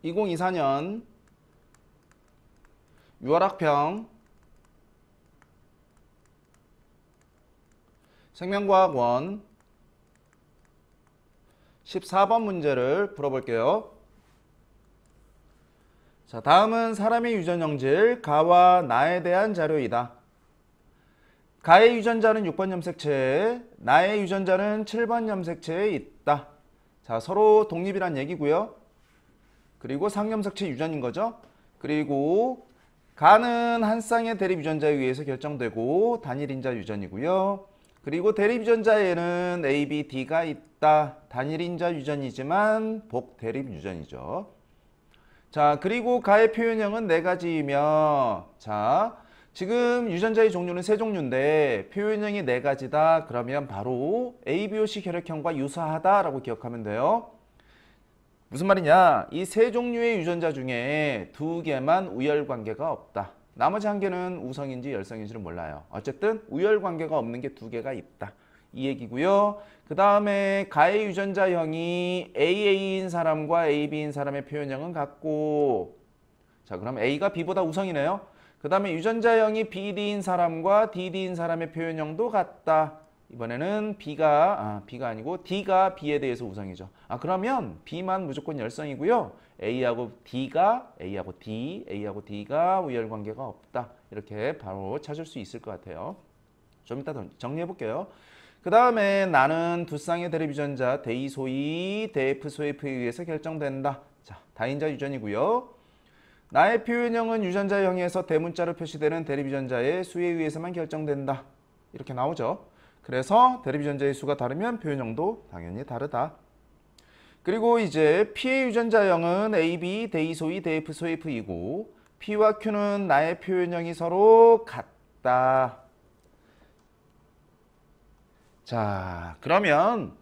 2024년 6월학평 생명과학원 14번 문제를 풀어볼게요. 자, 다음은 사람의 유전형질 가와 나에 대한 자료이다. 가의 유전자는 6번 염색체에, 나의 유전자는 7번 염색체에 있다. 자, 서로 독립이란 얘기고요. 그리고 상염색체 유전인 거죠. 그리고 가는 한 쌍의 대립 유전자에 의해서 결정되고 단일 인자 유전이고요. 그리고 대립 유전자에는 A, B, D가 있다. 단일 인자 유전이지만 복 대립 유전이죠. 자, 그리고 가의 표현형은 네 가지이며, 자, 지금 유전자의 종류는 세 종류인데 표현형이 네 가지다. 그러면 바로 ABOC 혈액형과 유사하다라고 기억하면 돼요. 무슨 말이냐? 이 세 종류의 유전자 중에 두 개만 우열 관계가 없다. 나머지 한 개는 우성인지 열성인지를 몰라요. 어쨌든 우열 관계가 없는 게 두 개가 있다. 이 얘기고요. 그 다음에 가의 유전자형이 AA인 사람과 AB인 사람의 표현형은 같고, 자, 그럼 A가 B보다 우성이네요. 그 다음에 유전자형이 BD인 사람과 DD인 사람의 표현형도 같다. 이번에는 B가 아니고 D가 B에 대해서 우성이죠. 그러면 B만 무조건 열성이고요. A하고 D가 A하고 D가 우열 관계가 없다. 이렇게 바로 찾을 수 있을 것 같아요. 좀 이따 정리해 볼게요. 그 다음에 나는 두 쌍의 대립 유전자 대이소이, 대F소F에 의해서 결정된다. 자, 다인자 유전이고요. 나의 표현형은 유전자형에서 대문자로 표시되는 대립 유전자의 수에 의해서만 결정된다. 이렇게 나오죠. 그래서 대립 유전자의 수가 다르면 표현형도 당연히 다르다. 그리고 이제 P의 유전자형은 AB, 대이소이, 대F소F이고 P와 Q는 나의 표현형이 서로 같다. 자, 그러면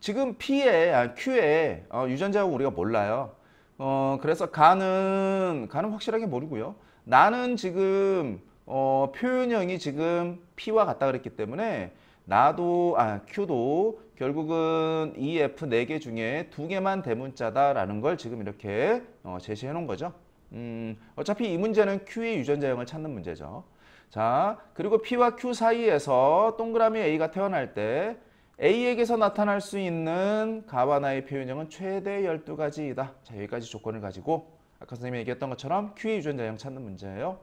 지금 Q의 유전자하고 우리가 몰라요. 그래서 가는 확실하게 모르고요. 나는 지금 표현형이 지금 P와 같다 그랬기 때문에 나도 Q도 결국은 EF 4개 중에 2개만 대문자다라는 걸 지금 이렇게 제시해 놓은 거죠. 어차피 이 문제는 Q의 유전자형을 찾는 문제죠. 자, 그리고 P와 Q 사이에서 동그라미 A가 태어날 때 A에게서 나타날 수 있는 가와 나의 표현형은 최대 12가지이다. 자, 여기까지 조건을 가지고 아까 선생님이 얘기했던 것처럼 Q의 유전자형 찾는 문제예요.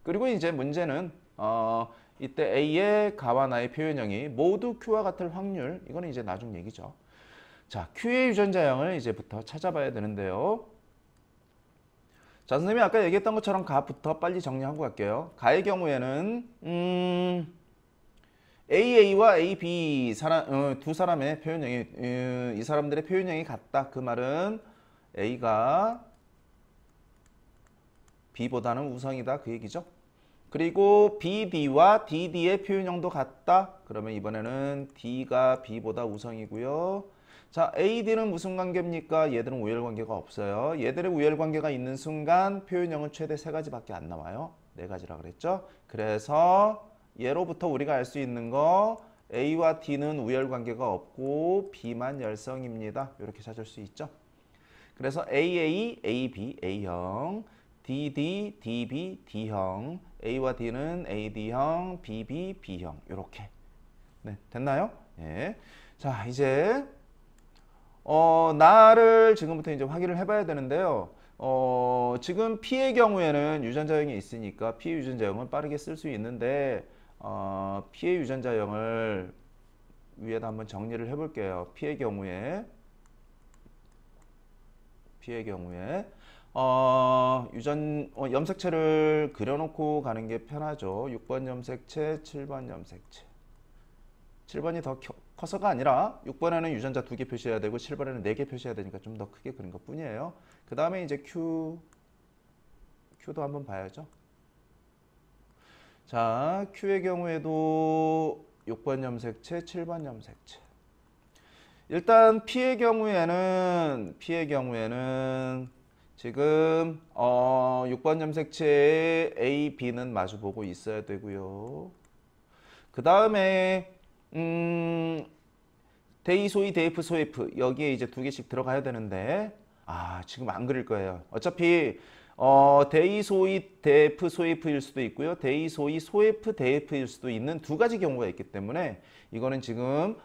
그리고 이제 문제는 이때 A의 가와 나의 표현형이 모두 Q와 같을 확률, 이거는 이제 나중 얘기죠. 자, Q의 유전자형을 이제부터 찾아봐야 되는데요. 자, 선생님이 아까 얘기했던 것처럼 가부터 빨리 정리하고 갈게요. 가의 경우에는 AA와 AB 두 사람의 표현형이 이 사람들의 표현형이 같다. 그 말은 A가 B보다는 우성이다. 그 얘기죠. 그리고 BD와 DD의 표현형도 같다. 그러면 이번에는 D가 B보다 우성이고요. 자, AD는 무슨 관계입니까? 얘들은 우열 관계가 없어요. 얘들의 우열 관계가 있는 순간 표현형은 최대 3가지밖에 안 나와요. 4가지라 그랬죠? 그래서 얘로부터 우리가 알 수 있는 거 A와 D는 우열 관계가 없고 B만 열성입니다. 이렇게 찾을 수 있죠. 그래서 AA, AB, A형, DD, DB, D형, A와 D는 AD형, BB, B형 이렇게. 네, 됐나요? 네. 자, 이제 나를 지금부터 이제 확인을 해봐야 되는데요. 지금 P의 경우에는 유전자형이 있으니까 P의 유전자형은 빠르게 쓸 수 있는데 P의 유전자형을 위에다 한번 정리를 해볼게요. P의 경우에 염색체를 그려놓고 가는 게 편하죠. 6번 염색체, 7번 염색체. 7번이 더 커서가 아니라 6번에는 유전자 2개 표시해야 되고 7번에는 4개 표시해야 되니까 좀 더 크게 그린 것 뿐이에요. 그 다음에 이제 Q도 한번 봐야죠. 자, Q의 경우에도 6번 염색체, 7번 염색체. 일단 P의 경우에는 지금 6번 염색체에 A, B는 마주보고 있어야 되고요. 그 다음에 데이소이, 데이프, 소이프 여기에 이제 2개씩 들어가야 되는데 지금 안 그릴 거예요. 어차피 대이 소이 대F 소F일 수도 있고요. 대이 소이 소F 대F일 수도 있는 두 가지 경우가 있기 때문에 이거는 지금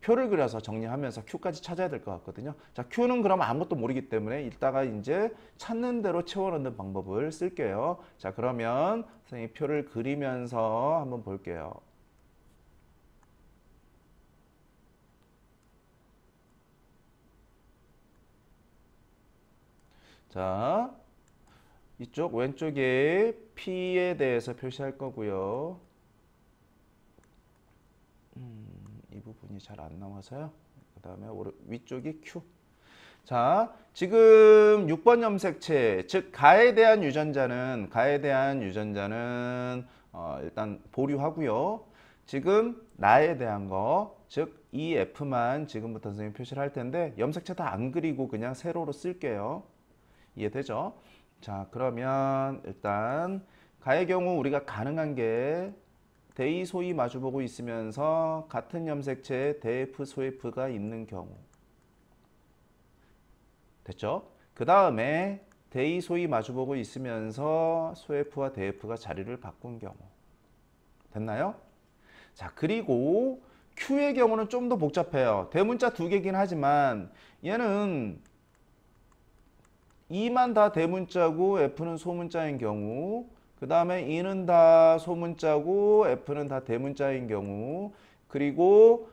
표를 그려서 정리하면서 Q까지 찾아야 될 것 같거든요. 자, Q는 그럼 아무것도 모르기 때문에 이따가 이제 찾는 대로 채워넣는 방법을 쓸게요. 자, 그러면 선생님 표를 그리면서 한번 볼게요. 자, 이쪽 왼쪽에 P에 대해서 표시할 거고요. 이 부분이 잘 안 나와서요. 그 다음에 위쪽이 Q. 자, 지금 6번 염색체, 즉 가에 대한 유전자는 일단 보류하고요. 지금 나에 대한 거, 즉 이 F만 지금부터 선생님이 표시를 할 텐데 염색체 다 안 그리고 그냥 세로로 쓸게요. 이해되죠? 자, 그러면 일단 가의 경우 우리가 가능한 게 대이 소이 마주보고 있으면서 같은 염색체에 대F 소F가 있는 경우. 됐죠? 그 다음에 대이 소이 마주보고 있으면서 소F와 대F가 자리를 바꾼 경우. 됐나요? 자, 그리고 Q의 경우는 좀 더 복잡해요. 대문자 두 개긴 하지만 얘는 E만 다 대문자고 F는 소문자인 경우, 그 다음에 E는 다 소문자고 F는 다 대문자인 경우, 그리고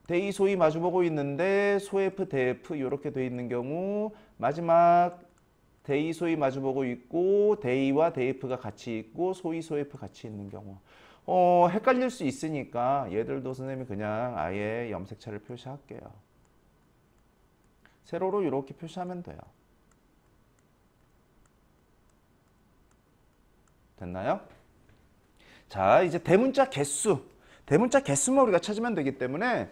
대이 소이 마주보고 있는데 소F 대F 이렇게 돼 있는 경우, 마지막 대이 소이 마주보고 있고 대이와 대F가 같이 있고 소이 소F 같이 있는 경우. 헷갈릴 수 있으니까 얘들도 선생님이 그냥 아예 염색체를 표시할게요. 세로로 이렇게 표시하면 돼요. 됐나요? 자, 이제 대문자 개수만 우리가 찾으면 되기 때문에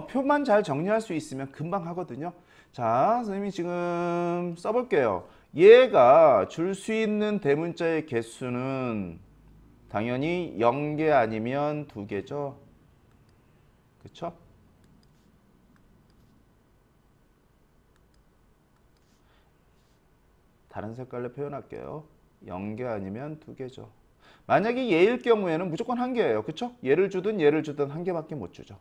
표만 잘 정리할 수 있으면 금방 하거든요. 자, 선생님이 지금 써볼게요. 얘가 줄 수 있는 대문자의 개수는 당연히 0개 아니면 2개죠. 그쵸? 다른 색깔로 표현할게요. 0개 아니면 2개죠. 만약에 얘일 경우에는 무조건 1개예요. 그쵸? 얘를 주든 1개밖에 못 주죠.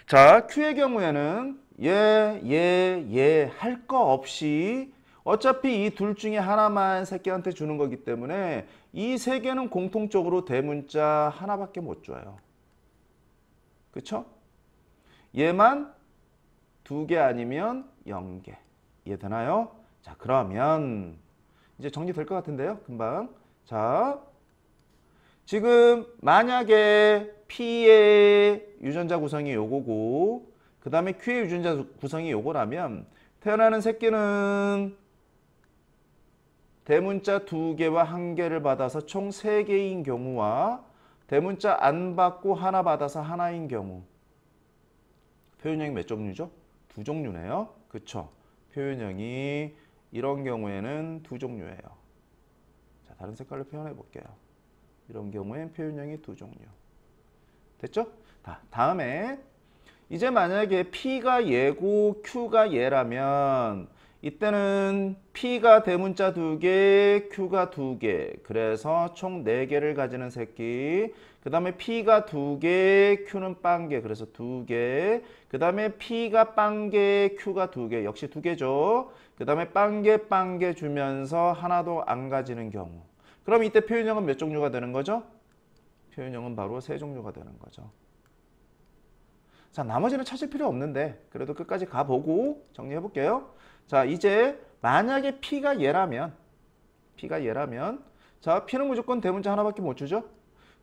자, Q의 경우에는 얘 할 거 없이 어차피 이 둘 중에 하나만 새끼한테 주는 거기 때문에 이 세 개는 공통적으로 대문자 하나밖에 못 줘요. 그쵸? 얘만 2개 아니면 0개. 이해되나요? 자, 그러면 이제 정리될 것 같은데요. 금방. 자, 지금 만약에 P의 유전자 구성이 요거고 그 다음에 Q의 유전자 구성이 요거라면 태어나는 새끼는 대문자 2개와 1개를 받아서 총 3개인 경우와 대문자 안 받고 하나 받아서 하나인 경우. 표현형이 몇 종류죠? 2종류네요. 그쵸? 표현형이 이런 경우에는 2종류예요. 자, 다른 색깔로 표현해 볼게요. 이런 경우엔 표현형이 2종류. 됐죠? 다음에 이제 만약에 P가 얘고 Q가 얘라면 이때는 P가 대문자 2개, Q가 2개. 그래서 총 4개를 가지는 새끼. 그 다음에 P가 2개, Q는 빵개. 그래서 2개. 그 다음에 P가 빵개, Q가 2개. 역시 2개죠. 그 다음에 빵개 주면서 하나도 안 가지는 경우. 그럼 이때 표현형은 몇 종류가 되는 거죠? 표현형은 바로 3종류가 되는 거죠. 자, 나머지는 찾을 필요 없는데 그래도 끝까지 가보고 정리해 볼게요. 자, 이제 만약에 P가 얘라면 자, P는 무조건 대문자 하나밖에 못 주죠.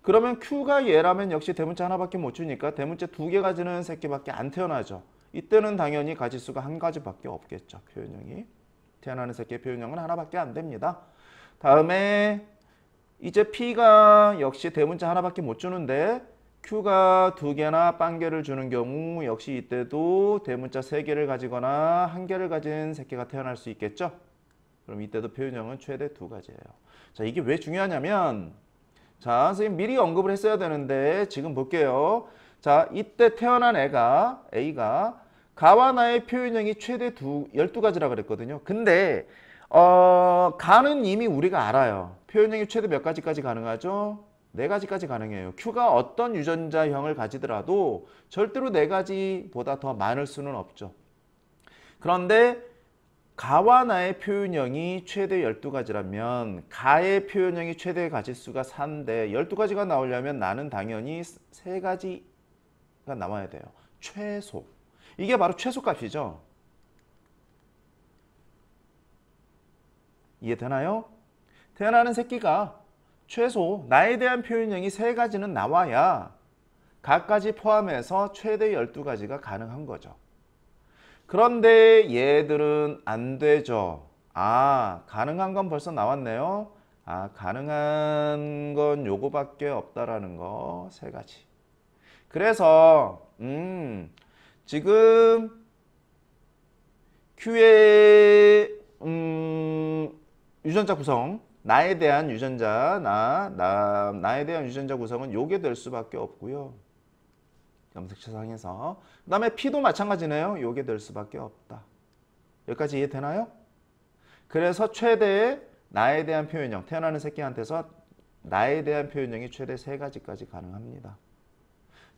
그러면 Q가 얘라면 역시 대문자 하나밖에 못 주니까 대문자 2개 가지는 새끼밖에 안 태어나죠. 이때는 당연히 가질 수가 한 가지밖에 없겠죠. 표현형이. 태어나는 새끼의 표현형은 하나밖에 안 됩니다. 다음에 이제 P가 역시 대문자 하나밖에 못 주는데 Q가 2개나 빵개를 주는 경우 역시 이때도 대문자 3개를 가지거나 1개를 가진 새끼가 태어날 수 있겠죠. 그럼 이때도 표현형은 최대 2가지예요. 자, 이게 왜 중요하냐면 자, 선생님 미리 언급을 했어야 되는데 지금 볼게요. 자, 이때 태어난 애가 A가 가와 나의 표현형이 최대 12가지라 그랬거든요. 근데 가는 이미 우리가 알아요. 표현형이 최대 몇 가지까지 가능하죠? 4가지까지 가능해요. Q가 어떤 유전자형을 가지더라도 절대로 4가지보다 더 많을 수는 없죠. 그런데 가와 나의 표현형이 최대 12가지라면 가의 표현형이 최대 가지수가 4인데 12가지가 나오려면 나는 당연히 3가지가 나와야 돼요. 최소. 이게 바로 최소값이죠. 이해되나요? 태어나는 새끼가 최소 나에 대한 표현형이 3가지는 나와야 가까지 포함해서 최대 12가지가 가능한 거죠. 그런데 얘들은 안 되죠. 아, 가능한 건 벌써 나왔네요. 아, 가능한 건 요거밖에 없다라는 거 3가지. 그래서 지금 Q의 유전자 구성, 나에 대한 유전자, 나에 대한 유전자 구성은 요게 될 수밖에 없고요. 염색체상에서. 그 다음에 P도 마찬가지네요. 요게 될 수밖에 없다. 여기까지 이해되나요? 그래서 최대 나에 대한 표현형, 태어나는 새끼한테서 나에 대한 표현형이 최대 3가지까지 가능합니다.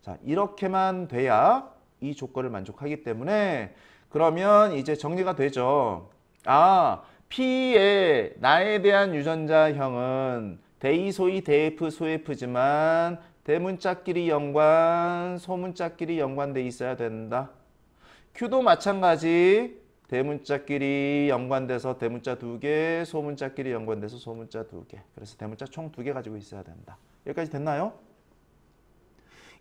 자, 이렇게만 돼야 이 조건을 만족하기 때문에 그러면 이제 정리가 되죠. 아, P의 나에 대한 유전자형은 대이소이 대F 소F지만 대문자끼리 연관, 소문자끼리 연관돼 있어야 된다. Q도 마찬가지 대문자끼리 연관돼서 대문자 2개, 소문자끼리 연관돼서 소문자 2개. 그래서 대문자 총 2개 가지고 있어야 된다. 여기까지 됐나요?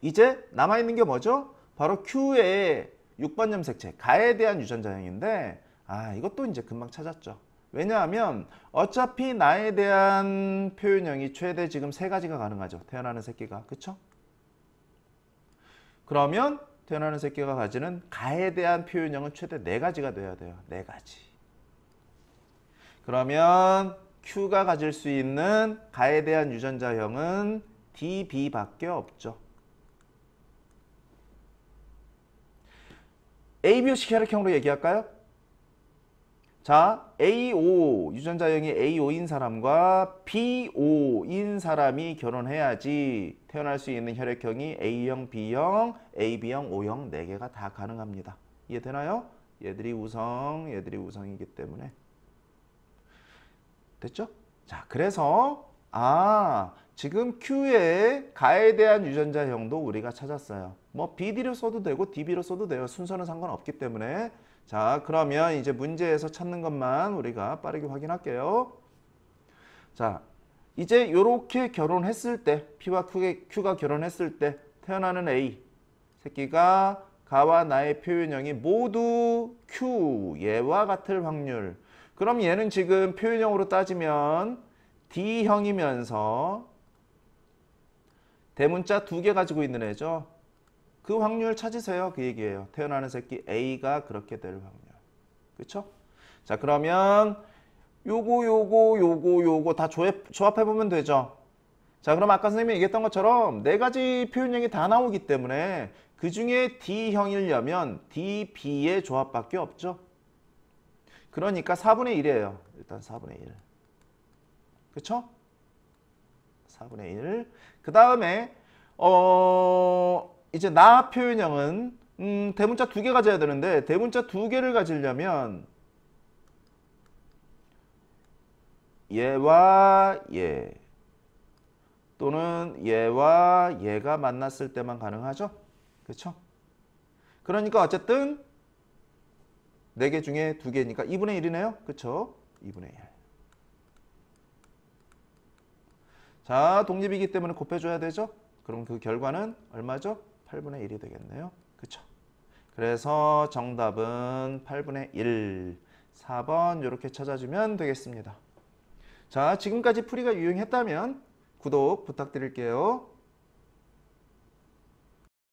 이제 남아있는 게 뭐죠? 바로 Q의 6번 염색체, 가에 대한 유전자형인데 이것도 이제 금방 찾았죠. 왜냐하면 어차피 나에 대한 표현형이 최대 지금 3가지가 가능하죠. 태어나는 새끼가. 그쵸? 그러면 태어나는 새끼가 가지는 가에 대한 표현형은 최대 4가지가 돼야 돼요. 4가지. 그러면 Q가 가질 수 있는 가에 대한 유전자형은 DB밖에 없죠. ABO식 혈액형으로 얘기할까요? 자, A5 유전자형이 A5인 사람과 B5인 사람이 결혼해야지 태어날 수 있는 혈액형이 A형, B형, AB형, O형 4개가 다 가능합니다. 이해되나요? 얘들이 우성이기 때문에. 됐죠? 자, 그래서 지금 Q의 가에 대한 유전자형도 우리가 찾았어요. 뭐 BD로 써도 되고 DB로 써도 돼요. 순서는 상관없기 때문에. 자, 그러면 이제 문제에서 찾는 것만 우리가 빠르게 확인할게요. 자, 이제 이렇게 결혼했을 때 P와 Q가 결혼했을 때 태어나는 A 새끼가 가와 나의 표현형이 모두 Q 얘와 같을 확률. 그럼 얘는 지금 표현형으로 따지면 D형이면서 대문자 2개 가지고 있는 애죠. 그 확률 찾으세요. 그 얘기예요. 태어나는 새끼 A가 그렇게 될 확률. 그쵸? 자, 그러면 요거 다 조합해보면 되죠. 자, 그럼 아까 선생님이 얘기했던 것처럼 4가지 표현형이 다 나오기 때문에 그 중에 D형이려면 DB의 조합밖에 없죠. 그러니까 4분의 1이에요. 일단 4분의 1. 그쵸? 4분의 1. 그 다음에 이제 나 표현형은 대문자 2개 가져야 되는데 대문자 2개를 가지려면 얘와 얘 또는 얘와 얘가 만났을 때만 가능하죠. 그렇죠? 그러니까 어쨌든 4개 중에 2개니까 2분의 1이네요. 그렇죠? 2분의 1. 자, 독립이기 때문에 곱해줘야 되죠. 그럼 그 결과는 얼마죠? 8분의 1이 되겠네요. 그쵸? 그래서 정답은 8분의 1, 4번 이렇게 찾아주면 되겠습니다. 자, 지금까지 풀이가 유용했다면 구독 부탁드릴게요.